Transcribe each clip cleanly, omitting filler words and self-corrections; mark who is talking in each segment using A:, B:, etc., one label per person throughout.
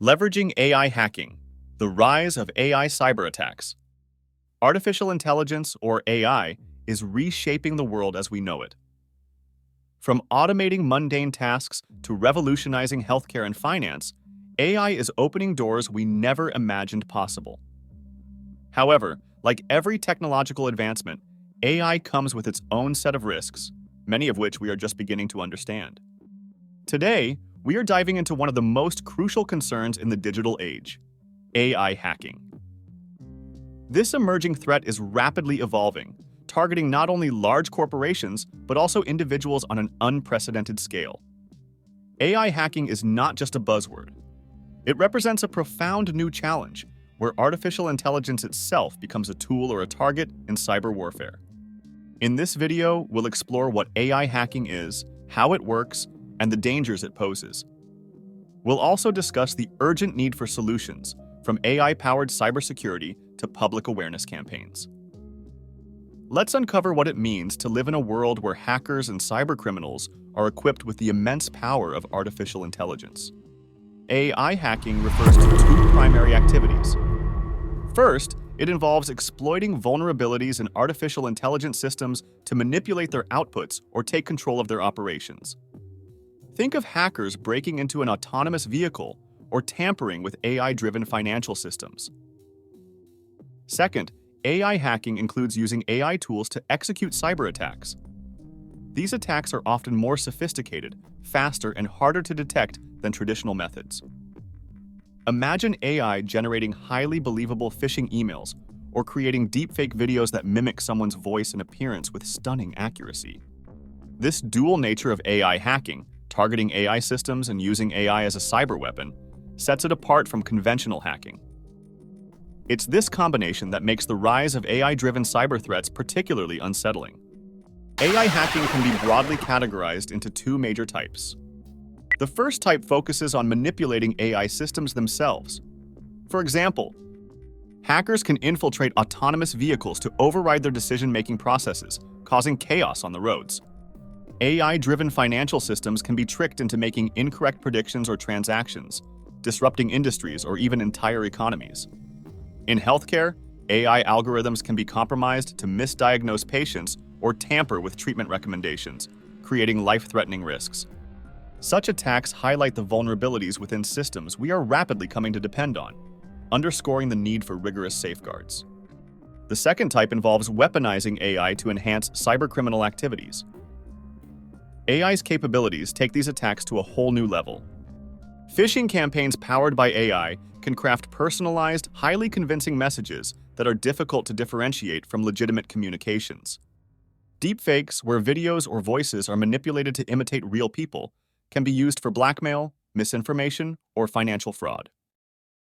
A: Leveraging AI hacking, the rise of AI cyber attacks. Artificial intelligence, or AI, is reshaping the world as we know it. From automating mundane tasks to revolutionizing healthcare and finance, AI is opening doors we never imagined possible. However, like every technological advancement, AI comes with its own set of risks, many of which we are just beginning to understand. Today, we are diving into one of the most crucial concerns in the digital age: AI hacking. This emerging threat is rapidly evolving, targeting not only large corporations, but also individuals on an unprecedented scale. AI hacking is not just a buzzword. It represents a profound new challenge, where artificial intelligence itself becomes a tool or a target in cyber warfare. In this video, we'll explore what AI hacking is, how it works, and the dangers it poses. We'll also discuss the urgent need for solutions, from AI-powered cybersecurity to public awareness campaigns. Let's uncover what it means to live in a world where hackers and cybercriminals are equipped with the immense power of artificial intelligence. AI hacking refers to two primary activities. First, it involves exploiting vulnerabilities in artificial intelligence systems to manipulate their outputs or take control of their operations. Think of hackers breaking into an autonomous vehicle or tampering with AI-driven financial systems. Second, AI hacking includes using AI tools to execute cyber attacks. These attacks are often more sophisticated, faster, and harder to detect than traditional methods. Imagine AI generating highly believable phishing emails or creating deepfake videos that mimic someone's voice and appearance with stunning accuracy. This dual nature of AI hacking, targeting AI systems and using AI as a cyber weapon, sets it apart from conventional hacking. It's this combination that makes the rise of AI-driven cyber threats particularly unsettling. AI hacking can be broadly categorized into two major types. The first type focuses on manipulating AI systems themselves. For example, hackers can infiltrate autonomous vehicles to override their decision-making processes, causing chaos on the roads. AI-driven financial systems can be tricked into making incorrect predictions or transactions, disrupting industries or even entire economies. In healthcare, AI algorithms can be compromised to misdiagnose patients or tamper with treatment recommendations, creating life-threatening risks. Such attacks highlight the vulnerabilities within systems we are rapidly coming to depend on, underscoring the need for rigorous safeguards. The second type involves weaponizing AI to enhance cybercriminal activities. AI's capabilities take these attacks to a whole new level. Phishing campaigns powered by AI can craft personalized, highly convincing messages that are difficult to differentiate from legitimate communications. Deepfakes, where videos or voices are manipulated to imitate real people, can be used for blackmail, misinformation, or financial fraud.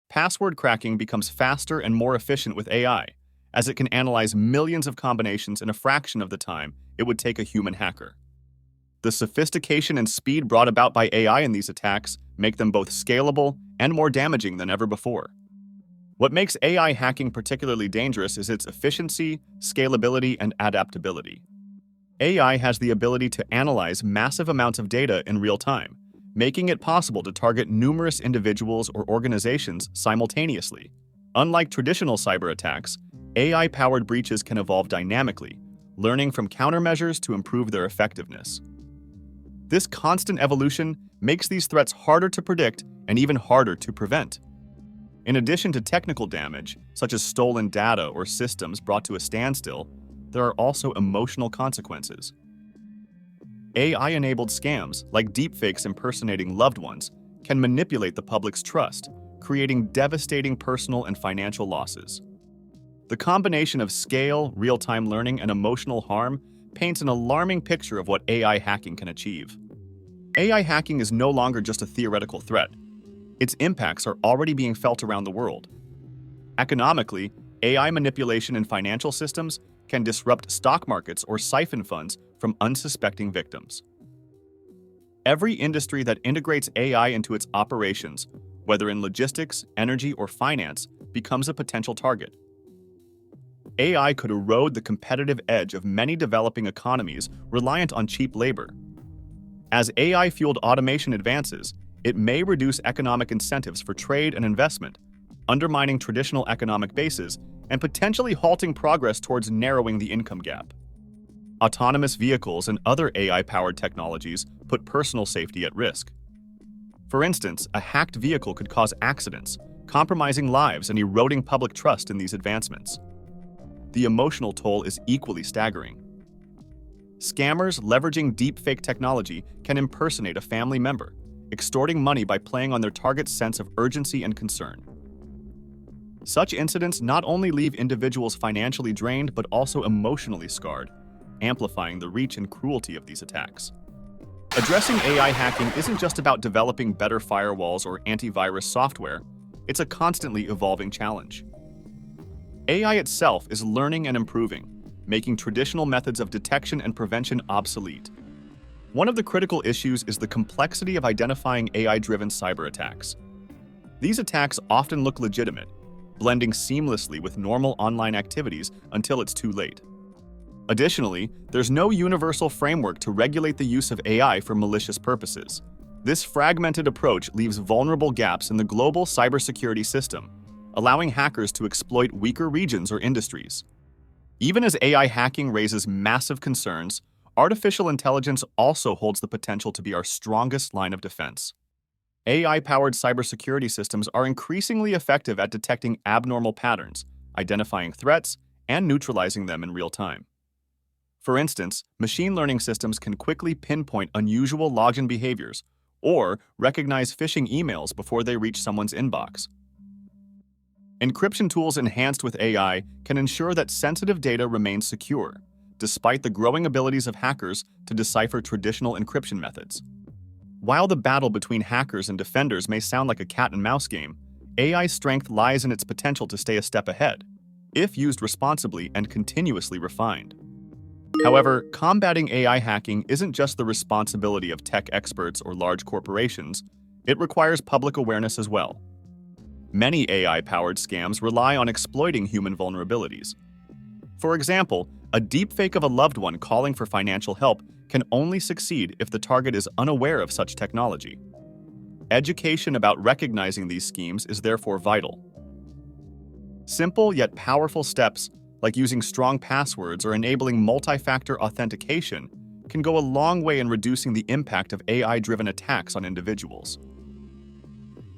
A: Password cracking becomes faster and more efficient with AI, as it can analyze millions of combinations in a fraction of the time it would take a human hacker. The sophistication and speed brought about by AI in these attacks make them both scalable and more damaging than ever before. What makes AI hacking particularly dangerous is its efficiency, scalability, and adaptability. AI has the ability to analyze massive amounts of data in real time, making it possible to target numerous individuals or organizations simultaneously. Unlike traditional cyber attacks, AI-powered breaches can evolve dynamically, learning from countermeasures to improve their effectiveness. This constant evolution makes these threats harder to predict and even harder to prevent. In addition to technical damage, such as stolen data or systems brought to a standstill, there are also emotional consequences. AI-enabled scams, like deepfakes impersonating loved ones, can manipulate the public's trust, creating devastating personal and financial losses. The combination of scale, real-time learning, and emotional harm paints an alarming picture of what AI hacking can achieve. AI hacking is no longer just a theoretical threat. Its impacts are already being felt around the world. Economically, AI manipulation in financial systems can disrupt stock markets or siphon funds from unsuspecting victims. Every industry that integrates AI into its operations, whether in logistics, energy, or finance, becomes a potential target. AI could erode the competitive edge of many developing economies reliant on cheap labor. As AI-fueled automation advances, it may reduce economic incentives for trade and investment, undermining traditional economic bases and potentially halting progress towards narrowing the income gap. Autonomous vehicles and other AI-powered technologies put personal safety at risk. For instance, a hacked vehicle could cause accidents, compromising lives and eroding public trust in these advancements. The emotional toll is equally staggering. Scammers leveraging deepfake technology can impersonate a family member, extorting money by playing on their target's sense of urgency and concern. Such incidents not only leave individuals financially drained but also emotionally scarred, amplifying the reach and cruelty of these attacks. Addressing AI hacking isn't just about developing better firewalls or antivirus software, it's a constantly evolving challenge. AI itself is learning and improving, making traditional methods of detection and prevention obsolete. One of the critical issues is the complexity of identifying AI-driven cyber attacks. These attacks often look legitimate, blending seamlessly with normal online activities until it's too late. Additionally, there's no universal framework to regulate the use of AI for malicious purposes. This fragmented approach leaves vulnerable gaps in the global cybersecurity system, allowing hackers to exploit weaker regions or industries. Even as AI hacking raises massive concerns, artificial intelligence also holds the potential to be our strongest line of defense. AI-powered cybersecurity systems are increasingly effective at detecting abnormal patterns, identifying threats, and neutralizing them in real time. For instance, machine learning systems can quickly pinpoint unusual login behaviors or recognize phishing emails before they reach someone's inbox. Encryption tools enhanced with AI can ensure that sensitive data remains secure, despite the growing abilities of hackers to decipher traditional encryption methods. While the battle between hackers and defenders may sound like a cat-and-mouse game, AI's strength lies in its potential to stay a step ahead, if used responsibly and continuously refined. However, combating AI hacking isn't just the responsibility of tech experts or large corporations, it requires public awareness as well. Many AI-powered scams rely on exploiting human vulnerabilities. For example, a deepfake of a loved one calling for financial help can only succeed if the target is unaware of such technology. Education about recognizing these schemes is therefore vital. Simple yet powerful steps, like using strong passwords or enabling multi-factor authentication, can go a long way in reducing the impact of AI-driven attacks on individuals.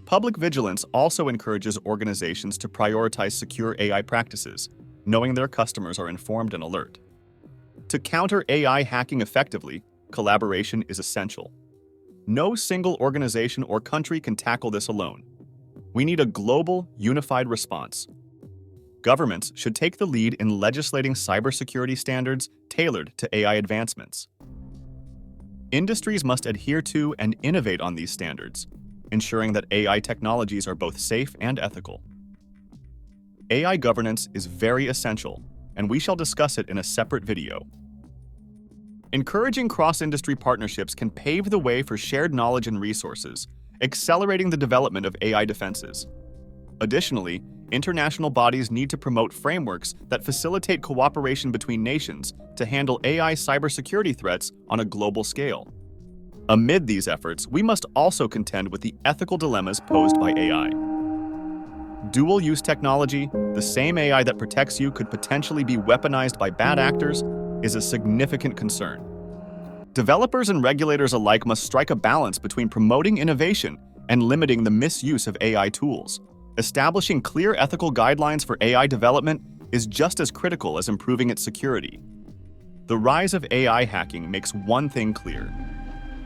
A: Public vigilance also encourages organizations to prioritize secure AI practices, knowing their customers are informed and alert. To counter AI hacking effectively, collaboration is essential. No single organization or country can tackle this alone. We need a global, unified response. Governments should take the lead in legislating cybersecurity standards tailored to AI advancements. Industries must adhere to and innovate on these standards, ensuring that AI technologies are both safe and ethical. AI governance is very essential, and we shall discuss it in a separate video. Encouraging cross-industry partnerships can pave the way for shared knowledge and resources, accelerating the development of AI defenses. Additionally, international bodies need to promote frameworks that facilitate cooperation between nations to handle AI cybersecurity threats on a global scale. Amid these efforts, we must also contend with the ethical dilemmas posed by AI. Dual-use technology, the same AI that protects you could potentially be weaponized by bad actors, is a significant concern. Developers and regulators alike must strike a balance between promoting innovation and limiting the misuse of AI tools. Establishing clear ethical guidelines for AI development is just as critical as improving its security. The rise of AI hacking makes one thing clear.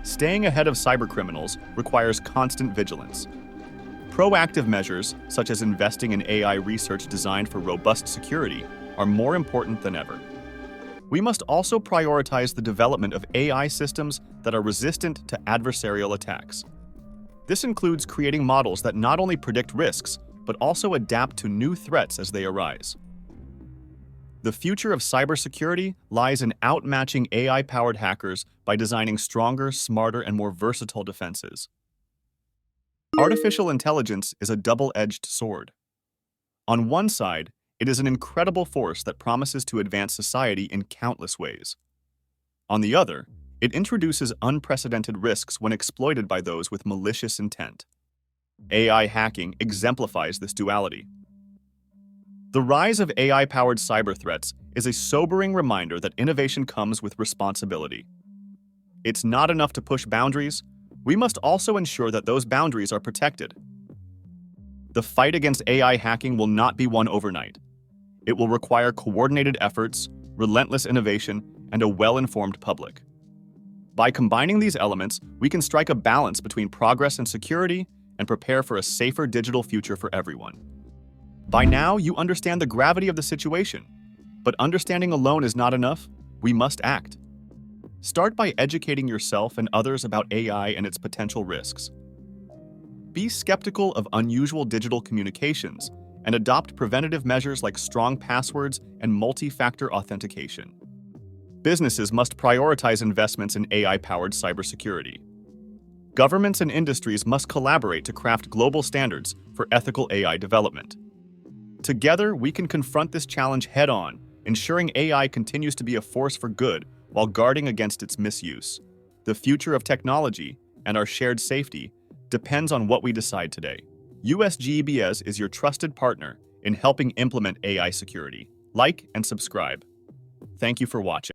A: Staying ahead of cybercriminals requires constant vigilance. Proactive measures, such as investing in AI research designed for robust security, are more important than ever. We must also prioritize the development of AI systems that are resistant to adversarial attacks. This includes creating models that not only predict risks, but also adapt to new threats as they arise. The future of cybersecurity lies in outmatching AI-powered hackers by designing stronger, smarter, and more versatile defenses. Artificial intelligence is a double-edged sword. On one side, it is an incredible force that promises to advance society in countless ways. On the other, It introduces unprecedented risks when exploited by those with malicious intent. AI hacking exemplifies this duality. The rise of AI-powered cyber threats is a sobering reminder that innovation comes with responsibility. It's not enough to push boundaries, we must also ensure that those boundaries are protected. The fight against AI hacking will not be won overnight. It will require coordinated efforts, relentless innovation, and a well-informed public. By combining these elements, we can strike a balance between progress and security and prepare for a safer digital future for everyone. By now, you understand the gravity of the situation. But understanding alone is not enough. We must act. Start by educating yourself and others about AI and its potential risks. Be skeptical of unusual digital communications and adopt preventative measures like strong passwords and multi-factor authentication. Businesses must prioritize investments in AI-powered cybersecurity. Governments and industries must collaborate to craft global standards for ethical AI development. Together, we can confront this challenge head-on, ensuring AI continues to be a force for good while guarding against its misuse. The future of technology and our shared safety depends on what we decide today. USGBS is your trusted partner in helping implement AI security. Like and subscribe. Thank you for watching.